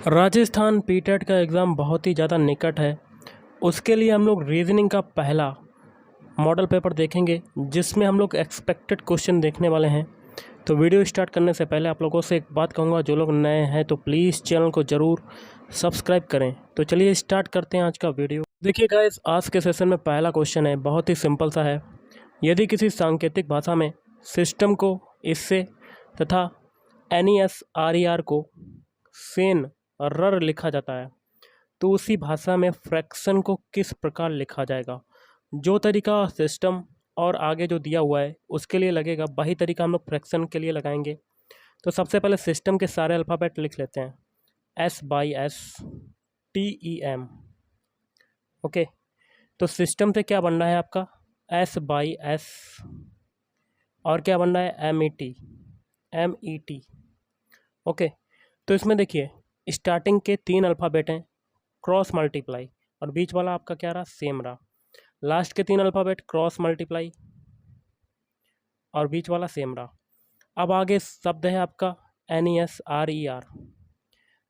Rajasthan PTET का exam बहुत ही ज़्यादा निकट है। उसके लिए हम लोग रीजनिंग का पहला मॉडल पेपर देखेंगे, जिसमें हम लोग एक्सपेक्टेड क्वेश्चन देखने वाले हैं। तो वीडियो स्टार्ट करने से पहले आप लोगों से एक बात कहूँगा, जो लोग नए हैं तो प्लीज़ चैनल को ज़रूर सब्सक्राइब करें। तो चलिए स्टार्ट करते हैं आज का वीडियो। देखिए गाइस, आज के सेशन में पहला क्वेश्चन है, बहुत ही सिंपल सा है। यदि किसी सांकेतिक भाषा में सिस्टम को इससे तथा NESRER को सेन रर लिखा जाता है, तो उसी भाषा में फ्रैक्शन को किस प्रकार लिखा जाएगा। जो तरीका सिस्टम और आगे जो दिया हुआ है उसके लिए लगेगा, वही तरीका हम लोग फ्रैक्शन के लिए लगाएंगे। तो सबसे पहले सिस्टम के सारे अल्फ़ाबेट लिख लेते हैं, STEM। ओके, तो सिस्टम से क्या बन रहा है आपका S और क्या बन रहा है MET। ओके, तो इसमें देखिए स्टार्टिंग के 3 अल्फ़ाबेट हैं क्रॉस मल्टीप्लाई, और बीच वाला आपका क्या रहा, सेम रहा। लास्ट के 3 अल्फ़ाबेट क्रॉस मल्टीप्लाई और बीच वाला सेम रहा। अब आगे शब्द है आपका NESRER,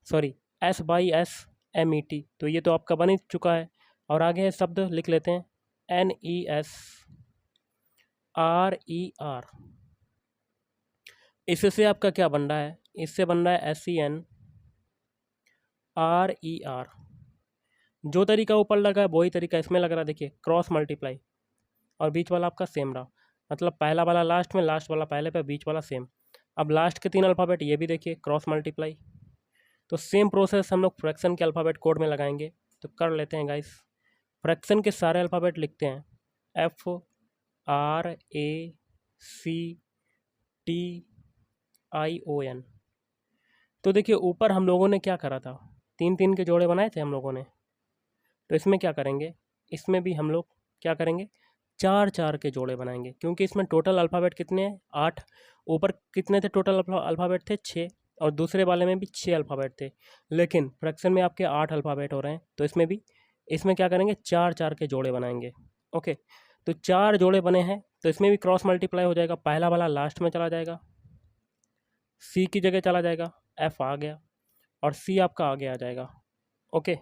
सॉरी SMET, तो ये तो आपका बन ही चुका है। और आगे है शब्द लिख लेते हैं NESRER। इससे आपका क्या बन रहा है, इससे बन रहा है SENRER। जो तरीका ऊपर लगा है वही तरीका इसमें लग रहा है। देखिए क्रॉस मल्टीप्लाई और बीच वाला आपका सेम रहा, मतलब पहला वाला लास्ट में, लास्ट वाला पहले पे, बीच वाला सेम। अब लास्ट के 3 अल्फ़ाबेट ये भी देखिए क्रॉस मल्टीप्लाई। तो सेम प्रोसेस हम लोग फ्रैक्शन के अल्फ़ाबेट कोड में लगाएंगे। तो कर लेते हैं गाइस, फ्रैक्शन के सारे अल्फ़ाबेट लिखते हैं FRACTION। तो देखिए ऊपर हम लोगों ने क्या करा था, 3-3 के जोड़े बनाए थे हम लोगों ने। तो इसमें क्या करेंगे, इसमें भी हम लोग क्या करेंगे, 4-4 के जोड़े बनाएंगे, क्योंकि इसमें टोटल अल्फ़ाबेट कितने हैं, 8। ऊपर कितने थे टोटल अल्फ़ाबेट थे, 6, और दूसरे वाले में भी 6 अल्फ़ाबेट थे। लेकिन फ्रैक्शन में आपके 8 अल्फ़ाबेट हो रहे हैं, तो इसमें क्या करेंगे, 4-4 के जोड़े बनाएंगे। ओके, तो 4 जोड़े बने हैं, तो इसमें भी क्रॉस मल्टीप्लाई हो जाएगा। पहला वाला लास्ट में चला जाएगा, C की जगह चला जाएगा, F आ गया, और C आपका आगे आ जाएगा। ओके,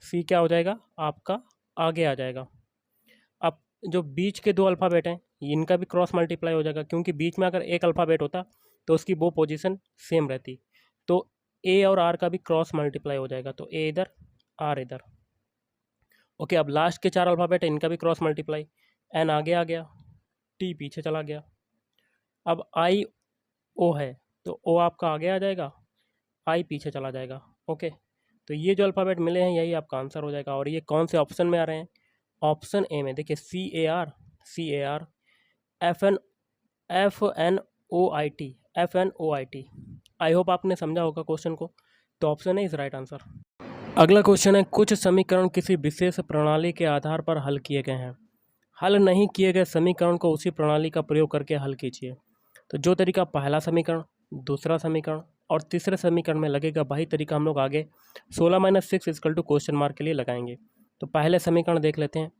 C क्या हो जाएगा, आपका आगे आ जाएगा। अब जो बीच के 2 अल्फ़ाबेट हैं, इनका भी क्रॉस मल्टीप्लाई हो जाएगा, क्योंकि बीच में अगर एक अल्फ़ाबेट होता तो उसकी वो पोजीशन सेम रहती। तो A और R का भी क्रॉस मल्टीप्लाई हो जाएगा, तो A इधर, R इधर। ओके, अब लास्ट के 4 अल्फ़ाबेट हैं, इनका भी क्रॉस मल्टीप्लाई। N आगे आ गया, T पीछे चला गया। अब I O है, तो O आपका आगे आ जाएगा, I पीछे चला जाएगा। ओके, तो ये जो अल्फ़ाबेट मिले हैं यही आपका आंसर हो जाएगा। और ये कौन से ऑप्शन में आ रहे हैं, ऑप्शन ए में। देखिए CAR FNOIT। आई होप आपने समझा होगा क्वेश्चन को। तो option A is right answer. अगला क्वेश्चन है, कुछ समीकरण किसी विशेष प्रणाली के आधार पर हल किए गए हैं। हल नहीं किए गए समीकरण को उसी प्रणाली का प्रयोग करके हल कीजिए। तो जो तरीका पहला समीकरण, दूसरा समीकरण और तीसरे समीकरण में लगेगा, वही तरीका हम लोग आगे 16 - 6 = क्वेश्चन मार्क के लिए लगाएंगे। तो पहले समीकरण देख लेते हैं,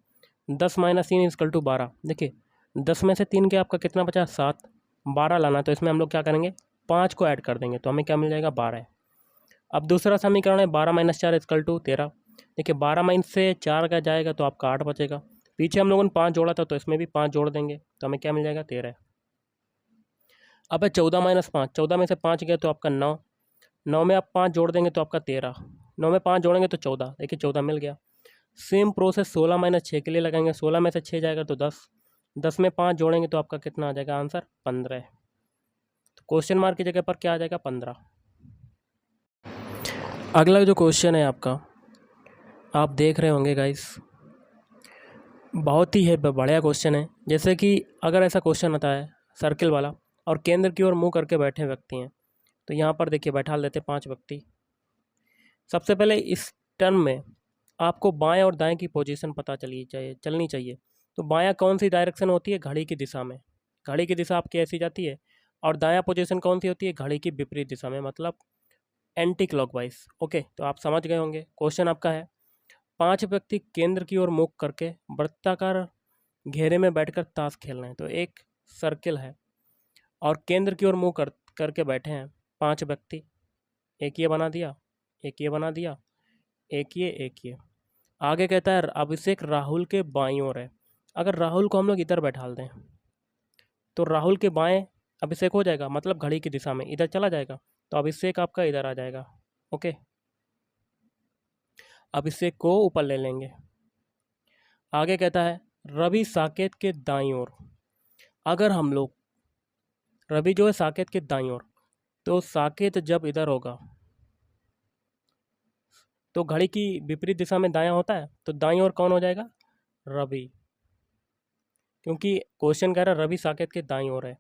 10 - 3 = 12। देखिए 10 में से 3 के आपका कितना बचा, 7। 12 लाना, तो इसमें हम लोग क्या करेंगे, 5 को ऐड कर देंगे, तो हमें क्या मिल जाएगा, 12। अब दूसरा समीकरण है 12 - 4 = 13। देखिए 12 में से 4 का जाएगा तो आपका 8 बचेगा। पीछे हम लोगों ने 5 जोड़ा था, तो इसमें भी 5 जोड़ देंगे, तो हमें क्या मिल जाएगा, 13। अब है 14 - 5। 14 में से 5 गया तो आपका 9। 9 में आप 5 जोड़ देंगे तो आपका 13। 9 में 5 जोड़ेंगे तो 14। देखिए 14 मिल गया। सेम प्रोसेस 16 - 6 के लिए लगाएंगे। 16 में से 6 जाएगा तो 10। 10 में 5 जोड़ेंगे तो आपका कितना आ जाएगा, आंसर 15। तो क्वेश्चन मार्क की जगह पर क्या आ जाएगा, 15। अगला जो क्वेश्चन है आपका, आप देख रहे होंगे गाइस, बहुत ही है बढ़िया क्वेश्चन है। जैसे कि अगर ऐसा क्वेश्चन आता है सर्किल वाला, और केंद्र की ओर मुँह करके बैठे व्यक्ति हैं, तो यहाँ पर देखिए बैठा लेते 5 व्यक्ति। सबसे पहले इस टर्म में आपको बाएं और दाएं की पोजीशन पता चलनी चाहिए। तो बायां कौन सी डायरेक्शन होती है, घड़ी की दिशा में। घड़ी की दिशा आपकी ऐसी जाती है। और दायां पोजीशन कौन सी होती है, घड़ी की विपरीत दिशा में, मतलब एंटी क्लॉकवाइज। ओके, तो आप समझ गए होंगे। क्वेश्चन आपका है, 5 व्यक्ति केंद्र की ओर मुख करके वृत्ताकार घेरे में बैठकर ताश खेल रहे हैं। तो एक सर्किल है और केंद्र की ओर मुँह करके बैठे हैं। 5 व्यक्ति, एक ये बना दिया, एक ये बना दिया, एक ये। आगे कहता है अभिषेक राहुल के बाईं ओर है। अगर राहुल को हम लोग इधर बैठाल दें तो राहुल के बाएं अभिषेक हो जाएगा, मतलब घड़ी की दिशा में इधर चला जाएगा, तो अभिषेक आपका इधर आ जाएगा। ओके, अभिषेक को ऊपर ले लेंगे। आगे कहता है रवि साकेत के दाईं ओर। अगर हम लोग रवि जो है साकेत के दाईं ओर, तो साकेत जब इधर होगा तो घड़ी की विपरीत दिशा में दायां होता है, तो दाईं ओर कौन हो जाएगा? रवि, क्योंकि क्वेश्चन कह रहा है रवि साकेत के दाईं ओर है।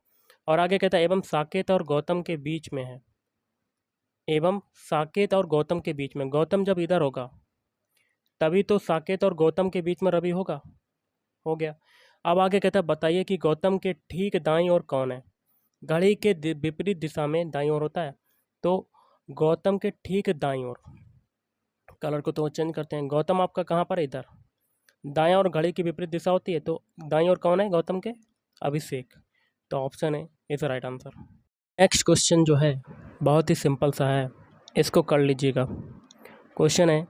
और आगे कहता है एवं साकेत और गौतम के बीच में है। एवं साकेत और गौतम के बीच में, गौतम जब इधर होगा तभी तो साकेत और गौतम के बीच में रवि होगा। हो गया। अब आगे कहता है बताइए कि गौतम के ठीक दाईं ओर कौन है। घड़ी के विपरीत दिशा में दाईं ओर होता है, तो गौतम के ठीक दाईं ओर, कलर को तो चेंज करते हैं, गौतम आपका कहाँ पर है? इधर। दायां और घड़ी की विपरीत दिशा होती है, तो दाईं ओर कौन है गौतम के? अभिषेक। तो ऑप्शन है is right answer. Next question जो है बहुत ही सिंपल सा है, इसको कर लीजिएगा। क्वेश्चन है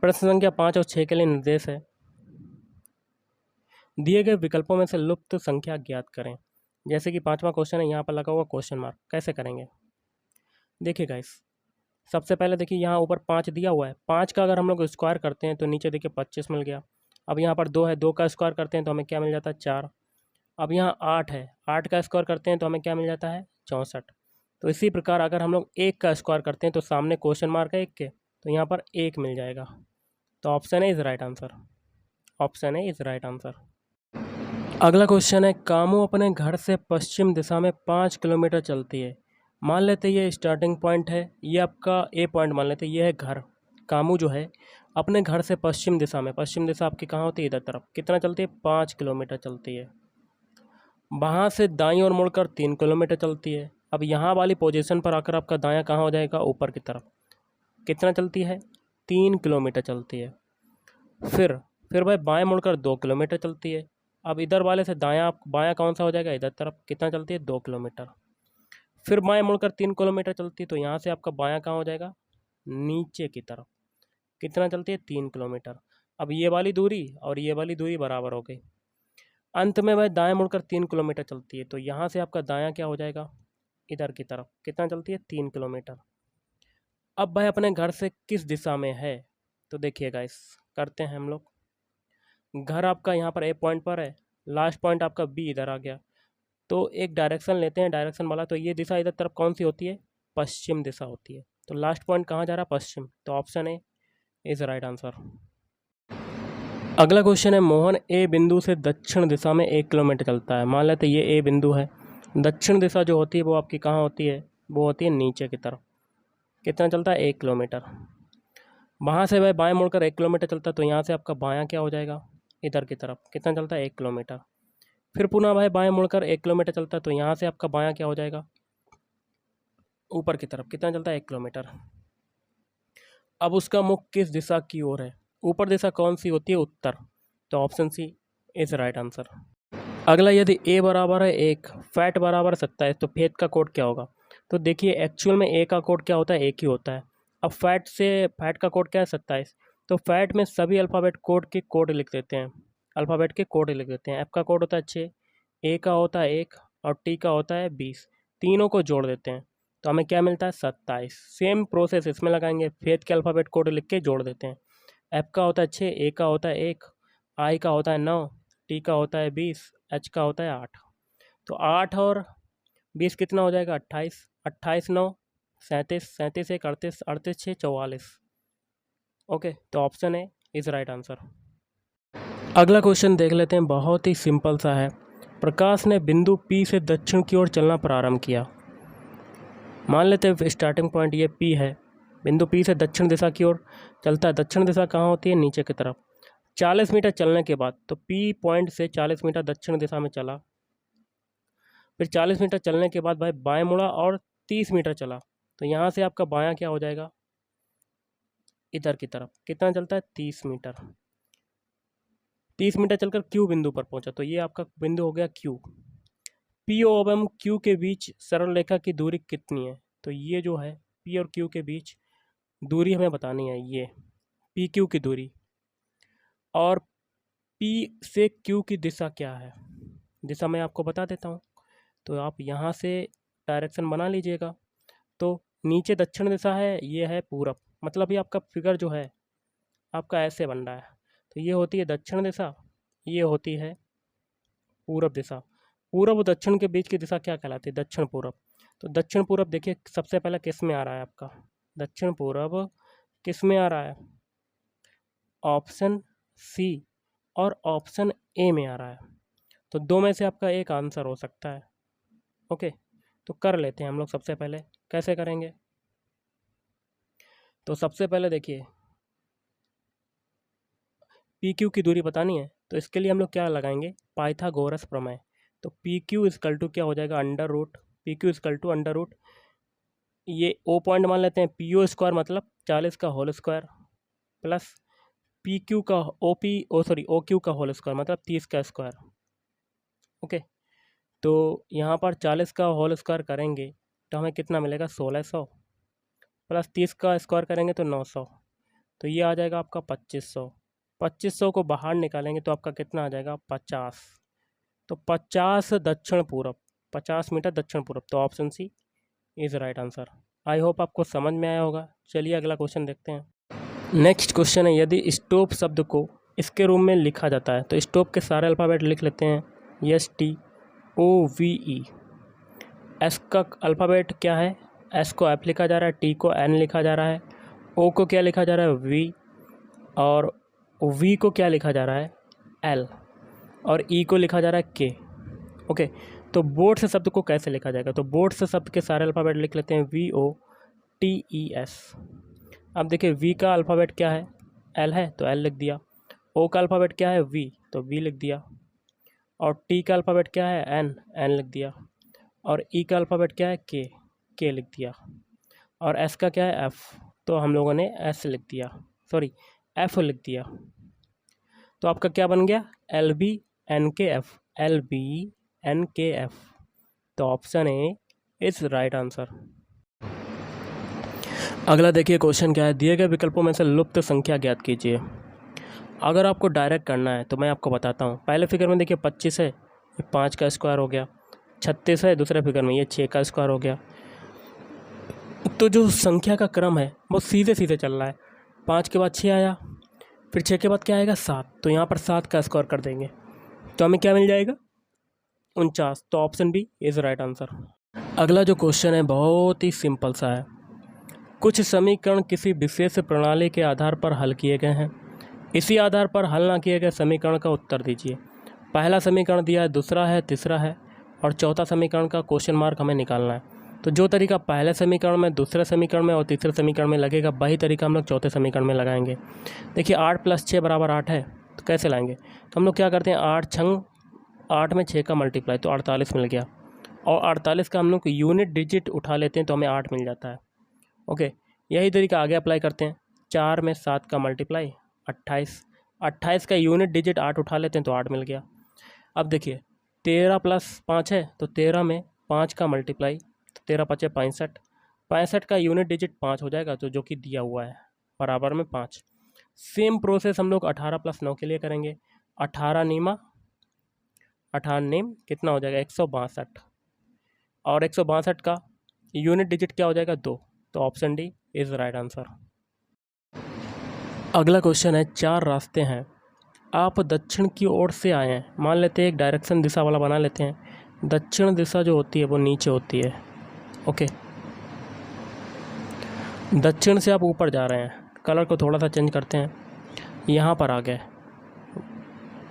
प्रश्न संख्या 5 और 6 के लिए निर्देश है दिए गए विकल्पों में से लुप्त संख्या ज्ञात करें। जैसे कि 5वां क्वेश्चन है, यहाँ पर लगा हुआ क्वेश्चन मार्क, कैसे करेंगे? देखिए गाइस, सबसे पहले देखिए यहाँ ऊपर 5 दिया हुआ है, 5 का अगर हम लोग स्क्वायर करते हैं तो नीचे देखिए 25 मिल गया। अब यहाँ पर 2 है, 2 का स्क्वायर करते हैं तो हमें क्या मिल जाता है? 4। अब यहाँ 8 है, 8 का स्क्वायर करते हैं तो हमें क्या मिल जाता है? 64। तो इसी प्रकार अगर हम लोग 1 का स्क्वायर करते हैं तो सामने क्वेश्चन मार्क है 1 के, तो यहाँ पर 1 मिल जाएगा। तो ऑप्शन है इज राइट आंसर। ऑप्शन है इज राइट आंसर। अगला क्वेश्चन है कामू अपने घर से पश्चिम दिशा में 5 किलोमीटर चलती है। मान लेते ये स्टार्टिंग पॉइंट है, ये आपका ए पॉइंट मान लेते, ये है घर। कामू जो है अपने घर से पश्चिम दिशा में, पश्चिम दिशा आपकी कहाँ होती है? इधर तरफ। कितना चलती है? 5 किलोमीटर चलती है। वहाँ से दाईं ओर मुड़कर 3 किलोमीटर चलती है। अब यहाँ वाली पोजीशन पर आकर आपका दायां कहाँ हो जाएगा? ऊपर की तरफ। कितना चलती है? 3 किलोमीटर चलती है। फिर भाई बाएं मुड़कर 2 किलोमीटर चलती है। अब इधर वाले से दायां बायां कौन सा हो जाएगा? इधर तरफ। कितना चलती है? 2 किलोमीटर। फिर बाएं मुड़कर 3 किलोमीटर चलती है, तो यहाँ से आपका बायां कहाँ हो जाएगा? नीचे की तरफ। कितना चलती है? 3 किलोमीटर। अब ये वाली दूरी और ये वाली दूरी बराबर हो गई। अंत में वह दाएं मुड़कर 3 किलोमीटर चलती है, तो यहाँ से आपका दायां क्या हो जाएगा? इधर की तरफ। कितना चलती है? 3 किलोमीटर। अब भाई अपने घर से किस दिशा में है? तो देखिए गाइस, करते हैं हम लोग। घर आपका यहाँ पर ए पॉइंट पर है, लास्ट पॉइंट आपका बी इधर आ गया, तो एक डायरेक्शन लेते हैं, डायरेक्शन वाला। तो ये दिशा इधर तरफ कौन सी होती है? पश्चिम दिशा होती है। तो लास्ट पॉइंट कहाँ जा रहा है? पश्चिम। तो option A is right answer. अगला क्वेश्चन है मोहन ए बिंदु से दक्षिण दिशा में 1 किलोमीटर चलता है। मान लेते हैं ये ए बिंदु है, दक्षिण दिशा जो होती है वो आपकी कहाँ होती है? वो होती है नीचे की तरफ। कितना चलता है? 1 किलोमीटर। वहाँ से वह बाएं मुड़कर 1 किलोमीटर चलता है, तो यहाँ से आपका बायां क्या हो जाएगा? इधर की तरफ। कितना चलता है? 1 किलोमीटर। फिर पुनः भाई बाएं मुड़कर 1 किलोमीटर चलता है, तो यहाँ से आपका बायां क्या हो जाएगा? ऊपर की तरफ। कितना चलता है? 1 किलोमीटर। अब उसका मुख किस दिशा की ओर है? ऊपर दिशा कौन सी होती है? उत्तर। तो option c is right answer. अगला, यदि ए बराबर है 1, फैट बराबर 27, तो फेट का कोड क्या होगा? तो देखिए एक्चुअल में ए का कोड क्या होता है? 1 ही होता है। अब फैट का कोड क्या है? 27। तो फैट में सभी अल्फ़ाबेट कोड के कोड लिख देते हैं, अल्फ़ाबेट के कोड लिख देते हैं। एफ का कोड होता है 6, ए का होता है 1 और टी का होता है 20। तीनों को जोड़ देते हैं तो हमें क्या मिलता है? 27। सेम प्रोसेस इसमें लगाएंगे, फेट के अल्फ़ाबेट कोड लिख के जोड़ देते हैं। एफ का होता है 6, ए का होता है 1, आई का होता है 9, टी का होता है 20, एच का होता है 8। तो 8 और 20 कितना हो जाएगा? 28। 28 9 37, 37 1 38, 38 6 44। ओके, तो ऑप्शन है इज राइट आंसर। अगला क्वेश्चन देख लेते हैं, बहुत ही सिंपल सा है। प्रकाश ने बिंदु पी से दक्षिण की ओर चलना प्रारंभ किया। मान लेते हैं स्टार्टिंग पॉइंट ये पी है, बिंदु पी से दक्षिण दिशा की ओर चलता है। दक्षिण दिशा कहाँ होती है? नीचे की तरफ। 40 मीटर चलने के बाद, तो पी पॉइंट से 40 मीटर दक्षिण दिशा में चला। फिर 40 मीटर चलने के बाद भाई बाएं मुड़ा और 30 मीटर चला, तो यहाँ से आपका बायां क्या हो जाएगा? इधर की तरफ। कितना चलता है? 30 मीटर। 30 मीटर चलकर क्यू बिंदु पर पहुंचा, तो ये आपका बिंदु हो गया क्यू। पी ओ एवं क्यू के बीच सरल रेखा की दूरी कितनी है? तो ये जो है पी और क्यू के बीच दूरी हमें बतानी है, ये पी क्यू की दूरी। और पी से क्यू की दिशा क्या है, दिशा मैं आपको बता देता हूँ। तो आप यहाँ से डायरेक्शन बना लीजिएगा। तो नीचे दक्षिण दिशा है, ये है पूरब, मतलब ये आपका फिगर जो है आपका ऐसे बन रहा है। तो ये होती है दक्षिण दिशा, ये होती है पूरब दिशा। पूरब और दक्षिण के बीच की दिशा क्या कहलाती है, दक्षिण पूरब। तो दक्षिण पूरब देखिए सबसे पहले किस में आ रहा है आपका, दक्षिण पूरब किस में आ रहा है, ऑप्शन सी और ऑप्शन ए में आ रहा है। तो दो में से आपका एक आंसर हो सकता है। ओके, तो कर लेते हैं हम लोग। सबसे पहले कैसे करेंगे, तो सबसे पहले देखिए पी क्यू की दूरी बतानी है, तो इसके लिए हम लोग क्या लगाएंगे, पाइथागोरस प्रमेय। तो पी क्यू इजकल टू क्या हो जाएगा, under root, P Q is equal to under root, ये ओ पॉइंट मान लेते हैं, पी ओ स्क्वायर मतलब 40 का whole square, plus P Q का ओ क्यू का होल स्क्वायर मतलब 30 का स्क्वायर। ओके, तो यहाँ पर 40 का होल स्क्वायर करेंगे तो हमें कितना मिलेगा, 1600, प्लस 30 का स्क्वायर करेंगे तो 900, तो ये आ जाएगा आपका 2500। 2500 को बाहर निकालेंगे तो आपका कितना आ जाएगा, 50। तो 50 दक्षिण पूरब, 50 मीटर दक्षिण पूरब, तो option c is right answer. I hope आपको समझ में आया होगा। चलिए अगला क्वेश्चन देखते हैं। नेक्स्ट क्वेश्चन है, यदि स्टोव शब्द को इसके रूप में लिखा जाता है, तो स्टोव के सारे अल्फ़ाबेट लिख लेते हैं, STOVE। एस का अल्फ़ाबेट क्या है, एस को एफ लिखा जा रहा है, टी को एन लिखा जा रहा है, ओ को क्या लिखा जा रहा है, वी, और वी को क्या लिखा जा रहा है, एल, और ई को लिखा जा रहा है के। ओके, तो बोर्ड से शब्द को कैसे लिखा जाएगा, तो बोर्ड से शब्द के सारे अल्फ़ाबेट लिख लेते हैं, VOTES। अब देखिए वी का अल्फ़ाबेट क्या है, एल है तो एल लिख दिया, ओ का अल्फ़ाबेट क्या है, वी, तो वी लिख दिया, और टी का अल्फ़ाबेट क्या है, एन, एन लिख दिया, और ई का अल्फ़ाबेट क्या है, के लिख दिया, और एस का क्या है, एफ़, तो हम लोगों ने एस लिख दिया, सॉरी एफ़ लिख दिया। तो आपका क्या बन गया, LBNKF, LBNKF। तो option A is right answer. अगला देखिए क्वेश्चन क्या है, दिए गए विकल्पों में से लुप्त संख्या ज्ञात कीजिए। अगर आपको डायरेक्ट करना है तो मैं आपको बताता हूँ। पहले फिगर में देखिए 25 है, ये 5 का स्क्वायर हो गया, 36 है दूसरे फिगर में, ये 6 का स्क्वायर हो गया। तो जो संख्या का क्रम है वो सीधे सीधे चल रहा है, 5 के बाद 6 आया, फिर 6 के बाद क्या आएगा, 7, तो यहाँ पर 7 का स्क्वायर कर देंगे तो हमें क्या मिल जाएगा, 49। तो option b is right answer. अगला जो क्वेश्चन है बहुत ही सिंपल सा है, कुछ समीकरण किसी विशेष प्रणाली के आधार पर हल किए गए हैं, इसी आधार पर हल ना किए गए समीकरण का उत्तर दीजिए। पहला समीकरण दिया है, दूसरा है, तीसरा है, और चौथा समीकरण का क्वेश्चन मार्क हमें निकालना है। तो जो तरीका पहले समीकरण में, दूसरे समीकरण में और तीसरे समीकरण में लगेगा, वही तरीका हम लोग चौथे समीकरण में लगाएंगे। देखिए 8 + 6 = 8 है, तो कैसे लाएंगे, तो हम लोग क्या करते हैं, 8 में 6 का मल्टीप्लाई, तो 48 मिल गया, और 48 का हम लोग यूनिट डिजिट उठा लेते हैं तो हमें 8 मिल जाता है। ओके, यही तरीका आगे अप्लाई करते हैं, 4 में 7 का मल्टीप्लाई 28, 28 का यूनिट डिजिट 8 उठा लेते हैं तो 8 मिल गया। अब देखिए 13 + 5 है, तो 13 में 5 का मल्टीप्लाई, तो 13 × 5 = 65, 65 का यूनिट डिजिट 5 हो जाएगा, तो जो कि दिया हुआ है बराबर में 5। सेम प्रोसेस हम लोग 18 + 9 के लिए करेंगे, 18 नीमा 18 नेम कितना हो जाएगा, 162, और 162 का यूनिट डिजिट क्या हो जाएगा, 2, तो option D is right answer. अगला क्वेश्चन है, 4 रास्ते हैं, आप दक्षिण की ओर से आए हैं, मान लेते हैं एक डायरेक्शन दिशा वाला बना लेते हैं, दक्षिण दिशा जो होती है वो नीचे होती है। ओके, दक्षिण से आप ऊपर जा रहे हैं, कलर को थोड़ा सा चेंज करते हैं, यहाँ पर आ गए,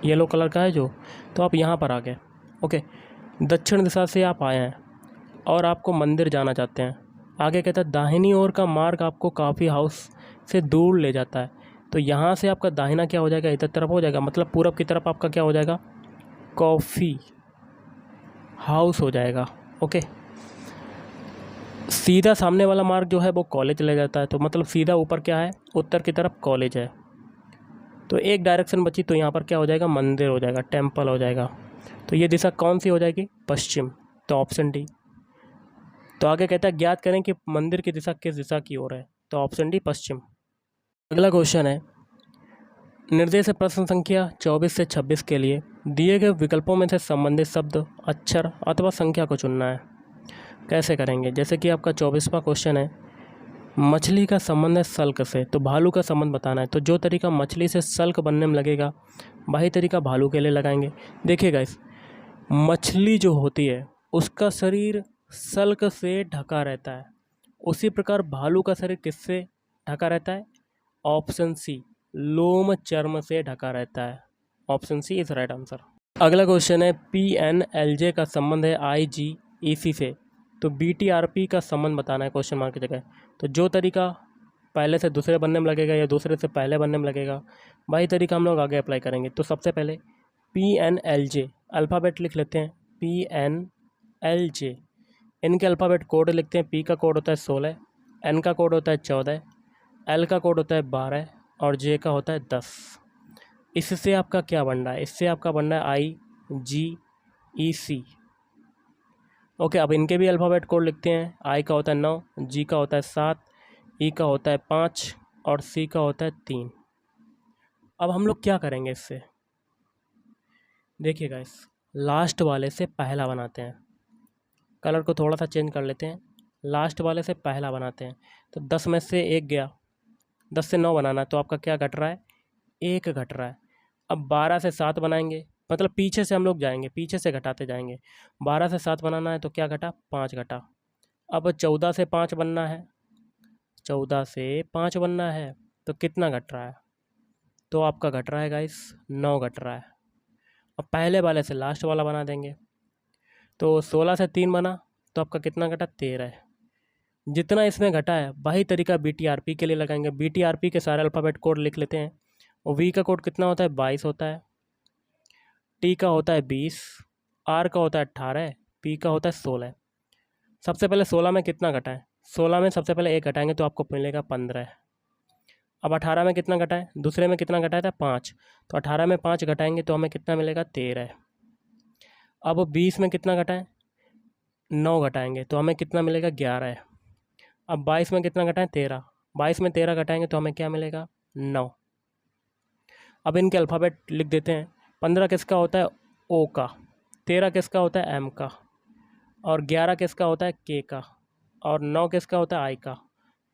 येलो कलर का है जो, तो आप यहाँ पर आ गए। ओके, दक्षिण दिशा से आप आए हैं और आपको मंदिर जाना चाहते हैं, आगे कहता है दाहिनी ओर का मार्ग आपको कॉफ़ी हाउस से दूर ले जाता है, तो यहाँ से आपका दाहिना क्या हो जाएगा, इधर तरफ हो जाएगा, मतलब पूरब की तरफ आपका क्या हो जाएगा, कॉफ़ी हाउस हो जाएगा। ओके, सीधा सामने वाला मार्ग जो है वो कॉलेज ले जाता है, तो मतलब सीधा ऊपर क्या है, उत्तर की तरफ कॉलेज है, तो एक डायरेक्शन बची, तो यहाँ पर क्या हो जाएगा, मंदिर हो जाएगा, टेम्पल हो जाएगा, तो ये दिशा कौन सी हो जाएगी, पश्चिम, तो ऑप्शन डी। तो तो आगे कहता है ज्ञात करें कि मंदिर की दिशा किस दिशा की ओर है। तो ऑप्शन डी पश्चिम। अगला क्वेश्चन है, निर्देश प्रश्न संख्या 24 से 26 के लिए दिए गए विकल्पों में से संबंधित शब्द, अक्षर अथवा संख्या को चुनना है। कैसे करेंगे? जैसे कि आपका 24वां क्वेश्चन है, मछली का संबंध है सल्क से, तो भालू का संबंध बताना है। तो जो तरीका मछली से सल्क बनने में लगेगा वही तरीका भालू के लिए लगाएंगे। देखिएगा, इस मछली जो होती है उसका शरीर सल्क से ढका रहता है, उसी प्रकार भालू का शरीर किससे ढका रहता है? ऑप्शन सी, लोम चर्म से ढका रहता है। Option c is right answer. अगला क्वेश्चन है, PNLJ का संबंध है IGEC से, तो BTRP का संबंध बताना है क्वेश्चन मार्क की जगह। तो जो तरीका पहले से दूसरे बनने में लगेगा या दूसरे से पहले बनने में लगेगा वही तरीका हम लोग आगे अप्लाई करेंगे। तो सबसे पहले PNLJ अल्फ़ाबेट लिख लेते हैं। PNLJ, इनके अल्फ़ाबेट कोड लिखते हैं। P का कोड होता है 16, N का कोड होता है 14, L का कोड होता है 12 और J का होता है 10। इससे आपका क्या बन रहा है? इससे आपका बन रहा है IGEC। ओके, अब इनके भी अल्फ़ाबेट कोड लिखते हैं। I का होता है 9, G का होता है 7, E का होता है 5 और C का होता है 3। अब हम लोग क्या करेंगे इससे? देखिएगा, इस लास्ट वाले से पहला बनाते हैं। कलर को थोड़ा सा चेंज कर लेते हैं, लास्ट वाले से पहला बनाते हैं। तो 10 में से 1 गया, 10 से 9 बनाना है, तो आपका क्या घट रहा है? 1 घट रहा है। अब 12 से 7 बनाएंगे, मतलब पीछे से हम लोग जाएंगे, पीछे से घटाते जाएंगे। 12 से 7 बनाना है तो क्या घटा? 5 घटा। अब 14 से 5 बनना है, 14 से 5 बनना है तो कितना घट रहा है? तो आपका घट रहा है गाइस 9 घट रहा है। अब पहले वाले से लास्ट वाला बना देंगे, तो 16 से 3 बना तो आपका कितना घटा? 13 है। जितना इसमें घटा है वही तरीका BTRP के लिए लगाएंगे। BTRP के सारे अल्फ़ाबेट कोड लिख लेते हैं। और V का कोड कितना होता है? 22 होता है, T का होता है 20, R का होता है 18, P का होता है 16। सबसे पहले 16 में कितना घटा है? 16 में सबसे पहले 1 घटाएंगे तो आपको मिलेगा 15। अब 18 में कितना घटा है? दूसरे में कितना घटाया था? 5, तो 18 में 5 घटाएंगे तो हमें कितना मिलेगा? 13। अब 20 में कितना घटा है? 9 घटाएंगे तो हमें कितना मिलेगा? 11। अब 22 में कितना घटाएं? 13, 22 में 13 घटाएंगे तो हमें क्या मिलेगा? 9। अब इनके अल्फ़ाबेट लिख देते हैं। 15 किसका होता है? O का, 13 किसका होता है? M का, और 11 किसका होता है? K का, और 9 किसका होता है? I का।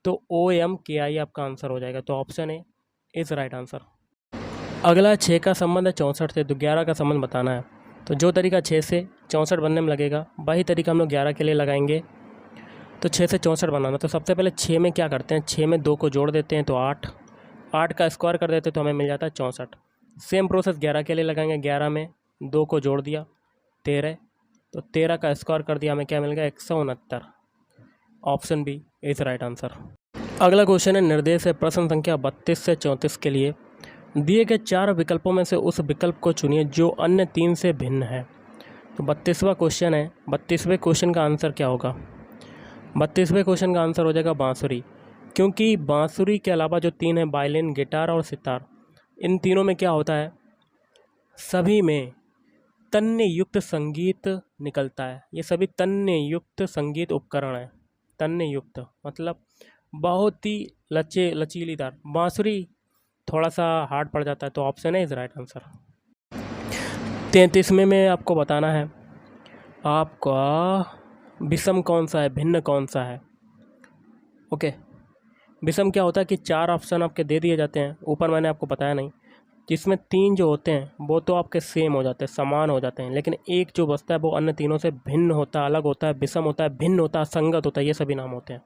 तो OMKI आपका आंसर हो जाएगा। तो option A is right answer. अगला 6 का संबंध है 64 से, तो 11 का संबंध बताना है। तो जो तरीका 6 से 64 बनने में लगेगा वही तरीका हम लोग 11 के लिए लगाएंगे। तो 6 से 64 बनाना, तो सबसे पहले 6 में क्या करते हैं? 6 में 2 को जोड़ देते हैं तो 8, 8 का स्क्वायर कर देते हैं तो हमें मिल जाता है 64। सेम प्रोसेस 11 के लिए लगाएंगे। 11 में 2 को जोड़ दिया 13, तो 13 का स्क्वायर कर दिया, हमें क्या मिल गया? 169। Option b is right answer. अगला क्वेश्चन है, निर्देश है प्रश्न संख्या 32 से 34 के लिए दिए गए 4 विकल्पों में से उस विकल्प को चुनिए जो अन्य 3 से भिन्न है। तो 32वां क्वेश्चन है। 32वें क्वेश्चन का आंसर क्या होगा? 32वें क्वेश्चन का आंसर हो जाएगा बांसुरी, क्योंकि बांसुरी के अलावा जो 3 है, वायलिन, गिटार और सितार, इन तीनों में क्या होता है? सभी में तन्य युक्त संगीत निकलता है। ये सभी तन्य युक्त संगीत उपकरण है। तन्य युक्त मतलब बहुत ही लचीलीदार। बांसुरी थोड़ा सा हार्ड पड़ जाता है, तो ऑप्शन है इज राइट आंसर। 33वें में आपको बताना है आपका विषम कौन सा है, भिन्न कौन सा है। ओके, विषम क्या होता है कि 4 ऑप्शन आपके दे दिए जाते हैं, ऊपर मैंने आपको बताया नहीं, जिसमें 3 जो होते हैं वो तो आपके सेम हो जाते हैं, समान हो जाते हैं, लेकिन एक जो बचता है वो अन्य तीनों से भिन्न होता है, अलग होता है, विषम होता है, भिन्न होता है, असंगत होता है, ये सभी नाम होते हैं।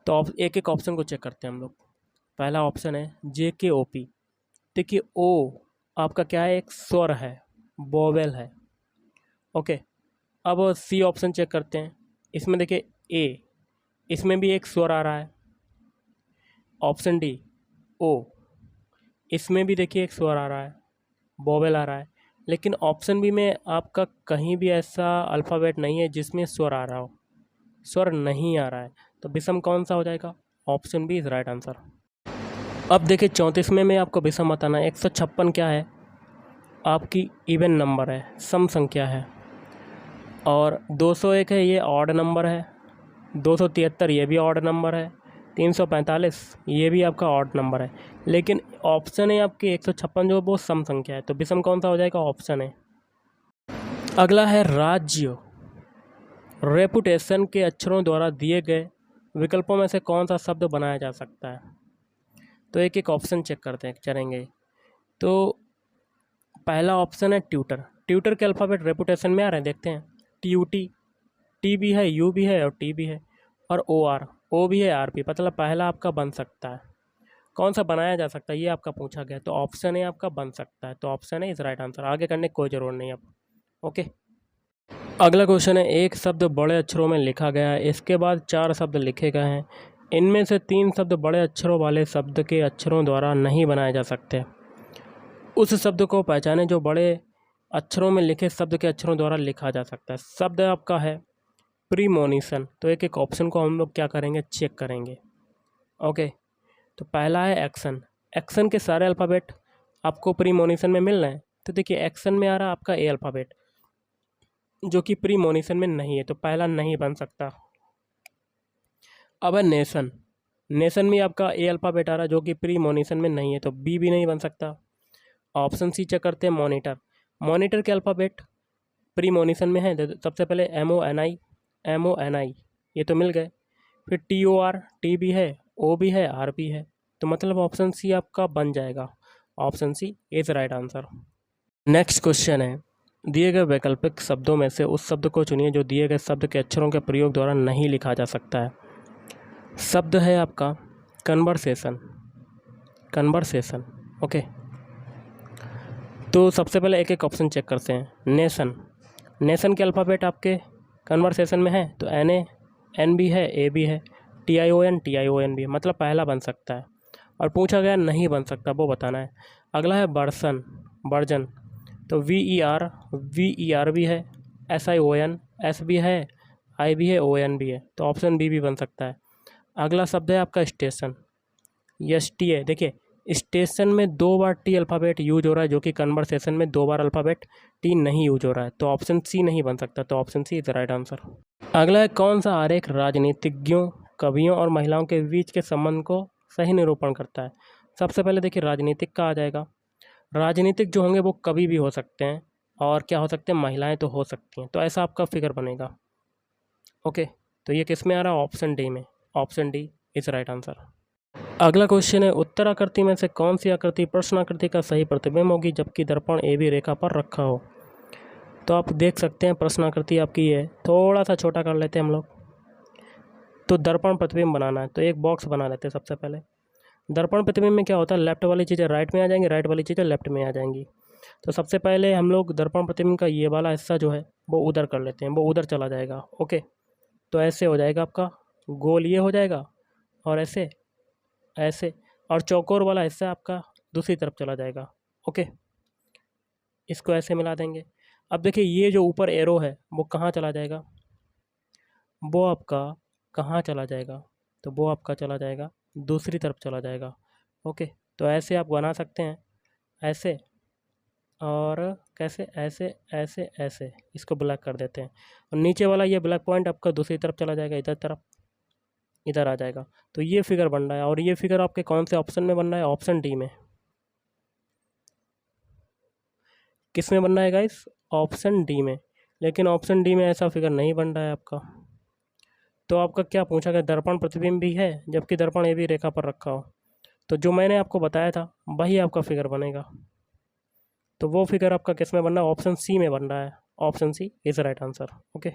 तो एक एक ऑप्शन को चेक करते हैं हम लोग। पहला ऑप्शन है JKOP। देखिए ओ आपका क्या है? एक स्वर है, वोवेल है। ओके, अब C ऑप्शन चेक करते हैं। इसमें देखिए A, इसमें भी एक स्वर आ रहा है। ऑप्शन डी O, इसमें भी देखिए एक स्वर आ रहा है, वोवेल आ रहा है। लेकिन ऑप्शन बी में आपका कहीं भी ऐसा अल्फ़ाबेट नहीं है जिसमें स्वर आ रहा हो, स्वर नहीं आ रहा है। तो विषम कौन सा हो जाएगा? Option b is right answer. अब देखिए 34वें में आपको विषम बताना है। 156 क्या है? आपकी इवन नंबर है, सम संख्या है। और 201 है, ये ऑड नंबर है। 273 ये भी ऑड नंबर है, 345 ये भी आपका ऑड नंबर है, लेकिन ऑप्शन है आपकी 156 जो वो सम संख्या है, तो विषम कौन सा हो जाएगा? ऑप्शन है। अगला है राज्य। रेपुटेशन के अक्षरों द्वारा दिए गए विकल्पों में से कौन सा शब्द बनाया जा सकता है? तो एक एक ऑप्शन चेक करते हैं चलेंगे। तो पहला ऑप्शन है ट्यूटर। ट्यूटर के अल्फ़ाबेट रेपुटेशन में आ रहे हैं, देखते हैं। TUT, T भी है, U भी है और T भी है, और OR, O भी है, R भी, मतलब पहला आपका बन सकता है। कौन सा बनाया जा सकता है ये आपका पूछा गया, तो ऑप्शन है आपका बन सकता है, तो ऑप्शन है इज राइट आंसर। आगे करने की कोई ज़रूरत नहीं अब। ओके, अगला क्वेश्चन है, एक शब्द बड़े अक्षरों में लिखा गया है, इसके बाद 4 शब्द लिखे गए हैं, इनमें से 3 शब्द बड़े अक्षरों वाले शब्द के अक्षरों द्वारा नहीं बनाए जा सकते। उस शब्द को पहचाने जो बड़े अक्षरों में लिखे शब्द के अक्षरों द्वारा लिखा जा सकता है। शब्द आपका है प्रीमोनिशन, तो एक एक ऑप्शन को हम लोग क्या करेंगे? चेक करेंगे। ओके, तो पहला है एक्शन। एक्शन के सारे अल्फ़ाबेट आपको प्रीमोनिशन में मिल रहे हैं, तो देखिए एक्शन में आ रहा है आपका ए अल्फ़ाबेट, जो कि प्रीमोनिशन में नहीं है, तो पहला नहीं बन सकता। अब है नेशन। नेशन में आपका ए अल्फ़ाबेट आ रहा है जो कि प्रीमोनिशन में नहीं है, तो बी भी नहीं बन सकता। ऑप्शन सी चेक करते हैं, मॉनिटर। मॉनिटर के अल्फ़ाबेट प्रीमोनिशन में है, तो सबसे पहले MONI ये तो मिल गए, फिर TOR, T भी है, O भी है, R भी है, तो मतलब ऑप्शन सी आपका बन जाएगा। Option c is right answer. Next question है, दिए गए वैकल्पिक शब्दों में से उस शब्द को चुनिए जो दिए गए शब्द के अक्षरों के प्रयोग द्वारा नहीं लिखा जा सकता है। शब्द है आपका कन्वर्सेशन। कन्वर्सेशन, ओके, तो सबसे पहले एक एक ऑप्शन चेक करते हैं। नेशन। नेशन के अल्फ़ाबेट आपके कन्वर्सेशन में है, तो NN भी है, A भी है, TION भी है, मतलब पहला बन सकता है। और पूछा गया नहीं बन सकता, वो बताना है। अगला है वर्सन, वर्जन, तो VER भी है, SION, S भी है, I भी है, ON भी है, तो ऑप्शन बी भी बन सकता है। अगला शब्द है आपका स्टेशन। ST है, देखिए स्टेशन में 2 बार T अल्फ़ाबेट यूज हो रहा है, जो कि कन्वर्सेशन में 2 बार अल्फ़ाबेट T नहीं यूज हो रहा है, तो ऑप्शन सी नहीं बन सकता, तो option c is right answer. अगला है, कौन सा आरेख राजनीतिज्ञों, कवियों और महिलाओं के बीच के संबंध को सही निरूपण करता है? सबसे पहले देखिए राजनीतिक का आ जाएगा। राजनीतिक जो होंगे वो कवि भी हो सकते हैं, और क्या हो सकते हैं? महिलाएं तो हो सकती हैं, तो ऐसा आपका फिगर बनेगा। ओके, तो ये किस में आ रहा है? ऑप्शन डी में। Option D is right answer. अगला क्वेश्चन है, उत्तराकृति में से कौन सी आकृति प्रश्नाकृति का सही प्रतिबिंब होगी जबकि दर्पण ए बी रेखा पर रखा हो? तो आप देख सकते हैं प्रश्नाकृति आपकी है, थोड़ा सा छोटा कर लेते हैं हम लोग। तो दर्पण प्रतिबिंब बनाना है, तो एक बॉक्स बना लेते हैं सबसे पहले। दर्पण प्रतिबिंब में क्या होता है? लेफ्ट वाली चीज़ें राइट में आ जाएंगी, राइट वाली चीज़ें लेफ्ट में आ जाएंगी। तो सबसे पहले हम लोग दर्पण प्रतिबिंब का ये वाला हिस्सा जो है वो उधर कर लेते हैं, वो उधर चला जाएगा। ओके, तो ऐसे हो जाएगा आपका गोल, ये हो जाएगा, और ऐसे ऐसे, और चौकोर वाला हिस्सा आपका दूसरी तरफ चला जाएगा। ओके, इसको ऐसे मिला देंगे। अब देखिए ये जो ऊपर एरो है वो कहाँ चला जाएगा? वो आपका कहाँ चला जाएगा? तो वो आपका चला जाएगा दूसरी तरफ चला जाएगा। ओके, तो ऐसे आप बना सकते हैं, ऐसे, और कैसे? ऐसे ऐसे ऐसे, इसको ब्लैक कर देते हैं, और नीचे वाला ये ब्लैक पॉइंट आपका दूसरी तरफ चला जाएगा, इधर तरफ, इधर आ जाएगा। तो ये फिगर बन रहा है, और ये फिगर आपके कौन से ऑप्शन में बन रहा है? ऑप्शन डी में। किस में बन रहा है गाइस? ऑप्शन डी में। लेकिन ऑप्शन डी में ऐसा फिगर नहीं बन रहा है आपका। तो आपका क्या पूछा गया? दर्पण प्रतिबिंब भी है जबकि दर्पण ए भी रेखा पर रखा हो, तो जो मैंने आपको बताया था वही आपका फिगर बनेगा। तो वो फिगर आपका किस में बन रहा है? ऑप्शन सी में बन रहा है। Option c is right answer. Okay,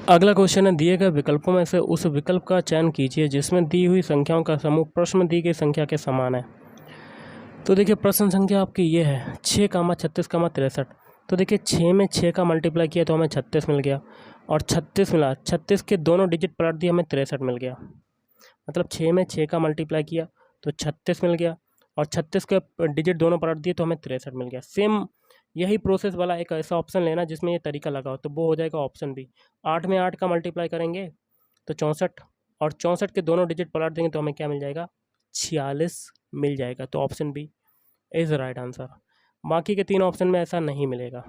अगला क्वेश्चन है, दिए गए विकल्पों में से उस विकल्प का चयन कीजिए जिसमें दी हुई संख्याओं का समूह प्रश्न में दी गई संख्या के समान है। तो देखिए प्रश्न संख्या आपकी ये है 6, 36, 63। तो देखिए 6 में 6 का मल्टीप्लाई किया तो हमें 36 मिल गया, और 36 मिला, 36 के दोनों डिजिट पलट दिए, हमें 63 मिल गया। मतलब 6 में 6 का मल्टीप्लाई किया तो 36 मिल गया, और 36 के डिजिट दोनों पलट दिए तो हमें 63 मिल गया। सेम यही प्रोसेस वाला एक ऐसा ऑप्शन लेना जिसमें ये तरीका लगा हो, तो वो हो जाएगा ऑप्शन बी। 8 में 8 का मल्टीप्लाई करेंगे तो 64, और 64 के दोनों डिजिट पलट देंगे तो हमें क्या मिल जाएगा? 46 मिल जाएगा। तो option b is right answer. बाकी के 3 ऑप्शन में ऐसा नहीं मिलेगा।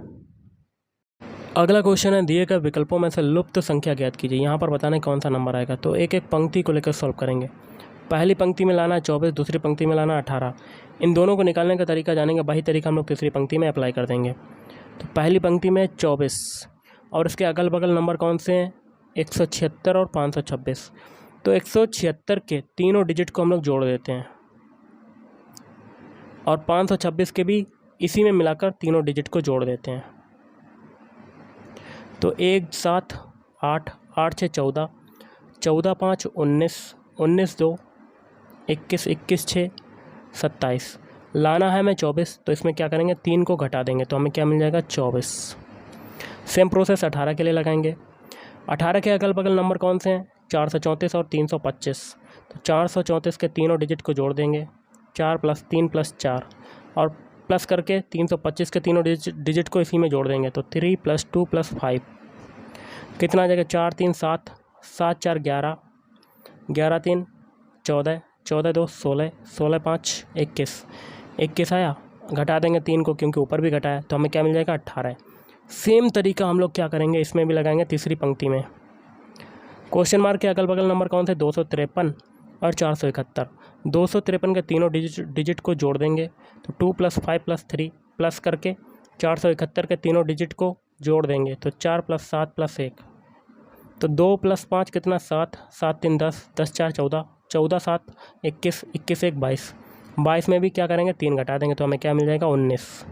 अगला क्वेश्चन है, दिए गए विकल्पों में से लुप्त संख्या ज्ञात कीजिए। यहाँ पर बताना है कौन सा नंबर आएगा। तो एक एक पंक्ति को लेकर सॉल्व करेंगे। पहली पंक्ति में लाना है 24, दूसरी पंक्ति में लाना है 18। इन दोनों को निकालने का तरीका जानेंगे, वही तरीका हम लोग तीसरी पंक्ति में अप्लाई कर देंगे। तो पहली पंक्ति में 24 और इसके अगल बगल नंबर कौन से हैं, 176 और 526। तो 176 के तीनों डिजिट को हम लोग जोड़ देते हैं और 526 के भी इसी में मिलाकर तीनों डिजिट को जोड़ देते हैं। तो 1 7 8, 8 6 14, 14 5 19, 19 2 21, 21 6 27। लाना है हमें 24, तो इसमें क्या करेंगे, 3 को घटा देंगे तो हमें क्या मिल जाएगा, 24। सेम प्रोसेस 18 के लिए लगाएंगे। 18 के अगल बगल नंबर कौन से हैं, 434 और 325। तो 434 के तीनों डिजिट को जोड़ देंगे, 4 + 3 + 4 और प्लस करके 325 के तीनों डिजिट को इसी में जोड़ देंगे। तो 3 + 2 + 5 कितना आ जाएगा, 4 3 7, 7 4 11, 11 3 14, 14 2 16, 16 5 21, 21 आया। घटा देंगे 3 को क्योंकि ऊपर भी घटाया, तो हमें क्या मिल जाएगा, 18। सेम तरीका हम लोग क्या करेंगे, इसमें भी लगाएंगे तीसरी पंक्ति में। क्वेश्चन मार्क के अगल बगल नंबर कौन से, 253 और 471। 253 के तीनों डिजिट को जोड़ देंगे। तो 2 + 5 + 3 प्लस करके 471 के तीनों डिजिट को जोड़ देंगे। तो 4 + 7 + 1। तो 2 + 5 कितना, 7, 7 3 10, 10 4 14, 14 7 21, 21 1 22, 22 में भी क्या करेंगे, 3 घटा देंगे तो हमें क्या मिल जाएगा, 19।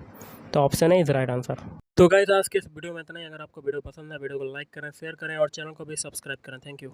तो ऑप्शन है इज राइट आंसर। तो गाइस आज के इस वीडियो में इतना ही। अगर आपको वीडियो पसंद है, वीडियो को लाइक करें, शेयर करें और चैनल को भी सब्सक्राइब करें। Thank you.